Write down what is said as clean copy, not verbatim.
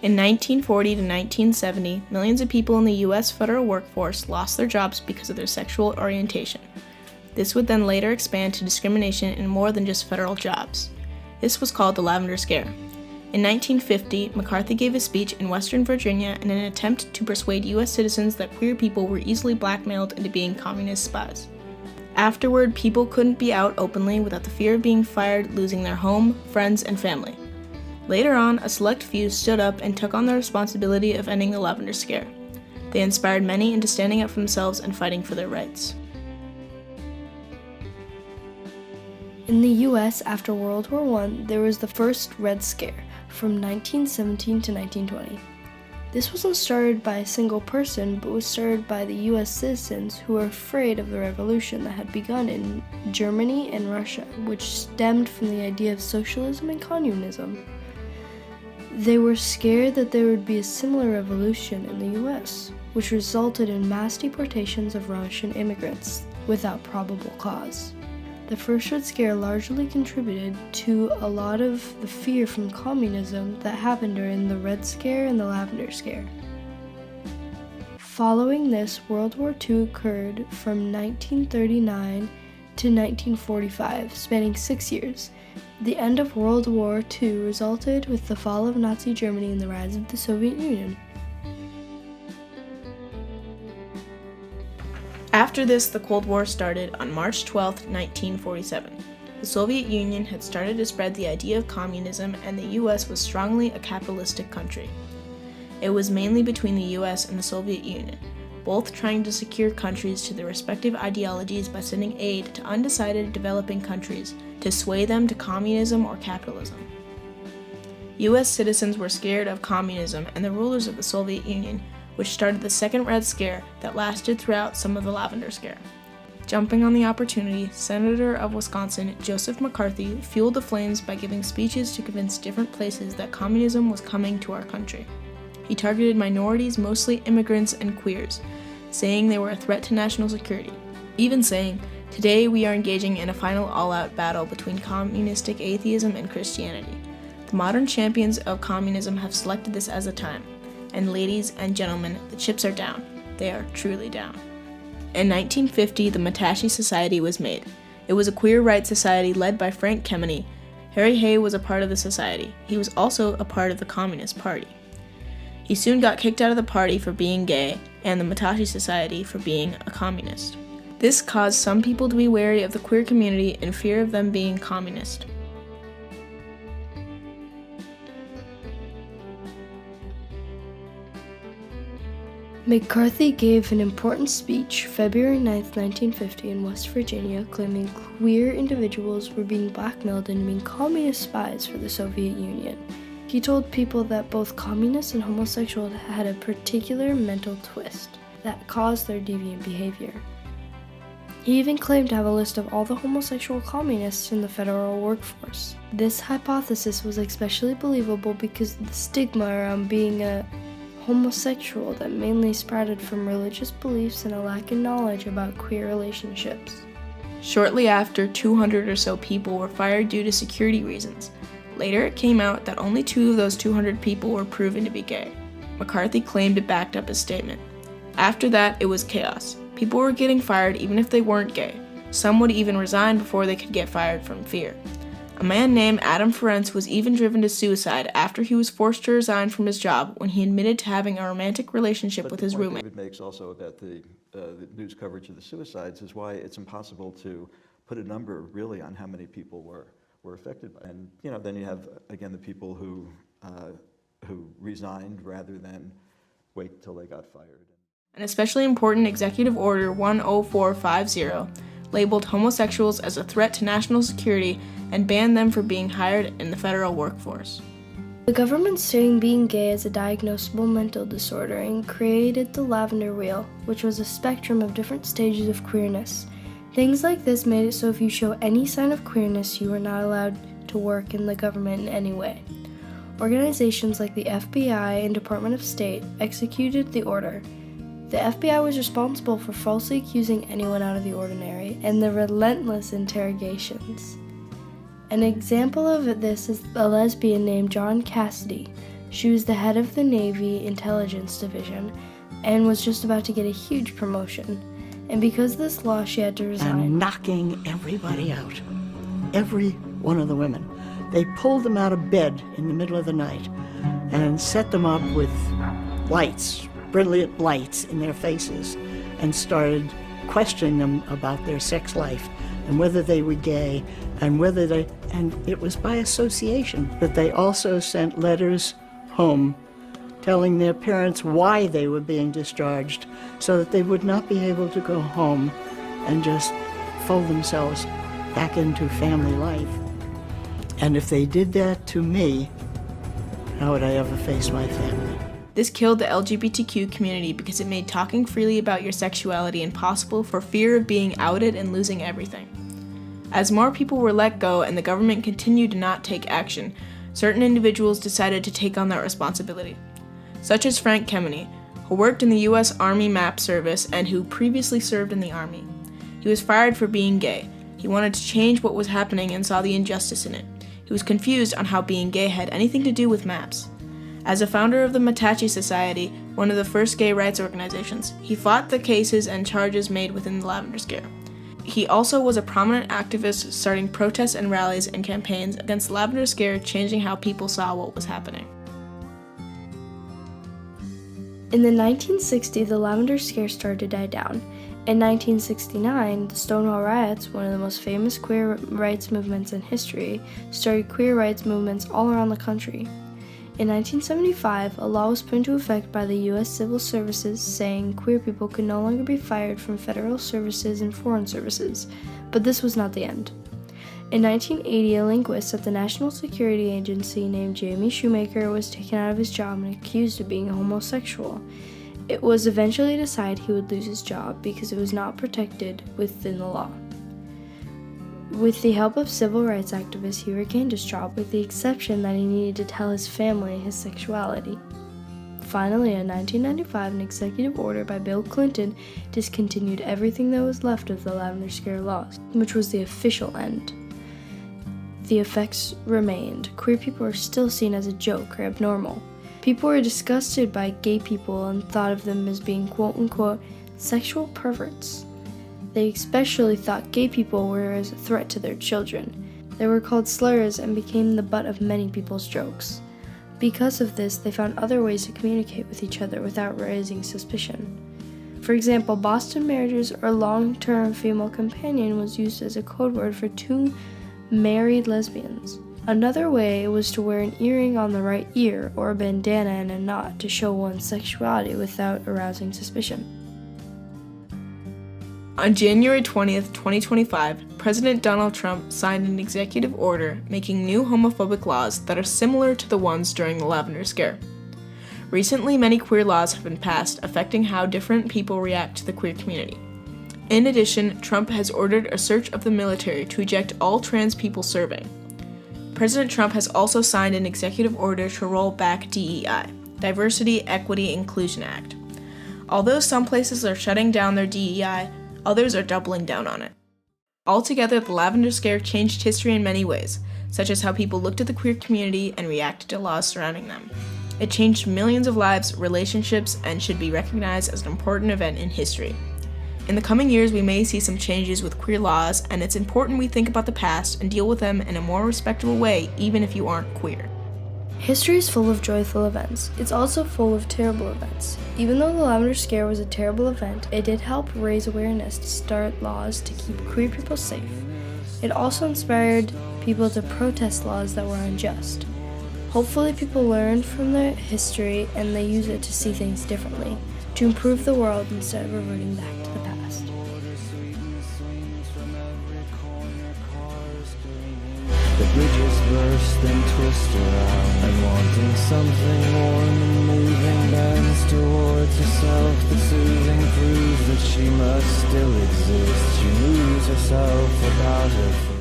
In 1940 to 1970, millions of people in the U.S. federal workforce lost their jobs because of their sexual orientation. This would then later expand to discrimination in more than just federal jobs. This was called the Lavender Scare. In 1950, McCarthy gave a speech in Western Virginia in an attempt to persuade U.S. citizens that queer people were easily blackmailed into being communist spies. Afterward, people couldn't be out openly without the fear of being fired, losing their home, friends, and family. Later on, a select few stood up and took on the responsibility of ending the Lavender Scare. They inspired many into standing up for themselves and fighting for their rights. In the U.S. after World War I, there was the first Red Scare from 1917 to 1920. This wasn't started by a single person, but was started by the U.S. citizens who were afraid of the revolution that had begun in Germany and Russia, which stemmed from the idea of socialism and communism. They were scared that there would be a similar revolution in the U.S., which resulted in mass deportations of Russian immigrants without probable cause. The first Red Scare largely contributed to a lot of the fear from communism that happened during the Red Scare and the Lavender Scare. Following this, World War II occurred from 1939 to 1945, spanning 6 years. The end of World War II resulted with the fall of Nazi Germany and the rise of the Soviet Union. After this, the Cold War started on March 12, 1947. The Soviet Union had started to spread the idea of communism, and the U.S. was strongly a capitalistic country. It was mainly between the U.S. and the Soviet Union, both trying to secure countries to their respective ideologies by sending aid to undecided developing countries to sway them to communism or capitalism. U.S. citizens were scared of communism and the rulers of the Soviet Union, which started the second Red Scare that lasted throughout some of the Lavender Scare. Jumping on the opportunity, Senator of Wisconsin Joseph McCarthy fueled the flames by giving speeches to convince different places that communism was coming to our country. He targeted minorities, mostly immigrants and queers, saying they were a threat to national security, even saying, "Today we are engaging in a final all-out battle between communistic atheism and Christianity. The modern champions of communism have selected this as a time. And ladies and gentlemen, the chips are down. They are truly down." In 1950, the Matashi Society was made. It was a queer rights society led by Frank Kemeny. Harry Hay was a part of the society. He was also a part of the Communist Party. He soon got kicked out of the party for being gay, and the Matashi Society for being a communist. This caused some people to be wary of the queer community in fear of them being communist. McCarthy gave an important speech February 9, 1950 in West Virginia, claiming queer individuals were being blackmailed into being communist spies for the Soviet Union. He told people that both communists and homosexuals had a particular mental twist that caused their deviant behavior. He even claimed to have a list of all the homosexual communists in the federal workforce. This hypothesis was especially believable because of the stigma around being a homosexual that mainly sprouted from religious beliefs and a lack of knowledge about queer relationships. Shortly after, 200 or so people were fired due to security reasons. Later, it came out that only 2 of those 200 people were proven to be gay. McCarthy claimed it backed up his statement. After that, it was chaos. People were getting fired even if they weren't gay. Some would even resign before they could get fired from fear. A man named Adam Ferencz was even driven to suicide after he was forced to resign from his job when he admitted to having a romantic relationship with his roommate. David makes also about the news coverage of the suicides is why it's impossible to put a number really on how many people were affected by it. And then you have again the people who resigned rather than wait till they got fired. An especially important Executive Order 10450 labeled homosexuals as a threat to national security and banned them from being hired in the federal workforce. The government stating being gay as a diagnosable mental disorder and created the Lavender Wheel, which was a spectrum of different stages of queerness. Things like this made it so if you show any sign of queerness, you were not allowed to work in the government in any way. Organizations like the FBI and Department of State executed the order. The FBI was responsible for falsely accusing anyone out of the ordinary and the relentless interrogations. An example of this is a lesbian named Casie. She was the head of the Navy Intelligence Division and was just about to get a huge promotion. And because of this law, she had to resign. And knocking everybody out. Every one of the women. They pulled them out of bed in the middle of the night and set them up with lights, brilliant lights in their faces, and started questioning them about their sex life and whether they were gay and and it was by association. But they also sent letters home telling their parents why they were being discharged so that they would not be able to go home and just fold themselves back into family life. And if they did that to me, how would I ever face my family? This killed the LGBTQ community because it made talking freely about your sexuality impossible for fear of being outed and losing everything. As more people were let go and the government continued to not take action, certain individuals decided to take on that responsibility, such as Frank Kemeny, who worked in the U.S. Army Map Service and who previously served in the Army. He was fired for being gay. He wanted to change what was happening and saw the injustice in it. He was confused on how being gay had anything to do with maps. As a founder of the Matachi Society, one of the first gay rights organizations, he fought the cases and charges made within the Lavender Scare. He also was a prominent activist, starting protests and rallies and campaigns against the Lavender Scare, changing how people saw what was happening. In the 1960s, the Lavender Scare started to die down. In 1969, the Stonewall Riots, one of the most famous queer rights movements in history, started queer rights movements all around the country. In 1975, a law was put into effect by the U.S. Civil Services saying queer people could no longer be fired from federal services and foreign services, but this was not the end. In 1980, a linguist at the National Security Agency named Jamie Shoemaker was taken out of his job and accused of being homosexual. It was eventually decided he would lose his job because it was not protected within the law. With the help of civil rights activists, he regained his job, with the exception that he needed to tell his family his sexuality. Finally, in 1995, an executive order by Bill Clinton discontinued everything that was left of the Lavender Scare laws, which was the official end. The effects remained. Queer people were still seen as a joke or abnormal. People were disgusted by gay people and thought of them as being quote-unquote sexual perverts. They especially thought gay people were as a threat to their children. They were called slurs and became the butt of many people's jokes. Because of this, they found other ways to communicate with each other without raising suspicion. For example, Boston marriages or long-term female companion was used as a code word for two married lesbians. Another way was to wear an earring on the right ear or a bandana and a knot to show one's sexuality without arousing suspicion. On January 20th, 2025, President Donald Trump signed an executive order making new homophobic laws that are similar to the ones during the Lavender Scare. Recently, many queer laws have been passed affecting how different people react to the queer community. In addition, Trump has ordered a search of the military to eject all trans people serving. President Trump has also signed an executive order to roll back DEI, Diversity, Equity, Inclusion Act. Although some places are shutting down their DEI, others are doubling down on it. Altogether, the Lavender Scare changed history in many ways, such as how people looked at the queer community and reacted to laws surrounding them. It changed millions of lives, relationships, and should be recognized as an important event in history. In the coming years, we may see some changes with queer laws, and it's important we think about the past and deal with them in a more respectable way, even if you aren't queer. History is full of joyful events. It's also full of terrible events. Even though the Lavender Scare was a terrible event, it did help raise awareness to start laws to keep queer people safe. It also inspired people to protest laws that were unjust. Hopefully people learn from their history and they use it to see things differently, to improve the world instead of reverting back to the past. The bridges burst and twist around, and wanting something warm and moving bends towards herself. The soothing proves that she must still exist. She moves herself about her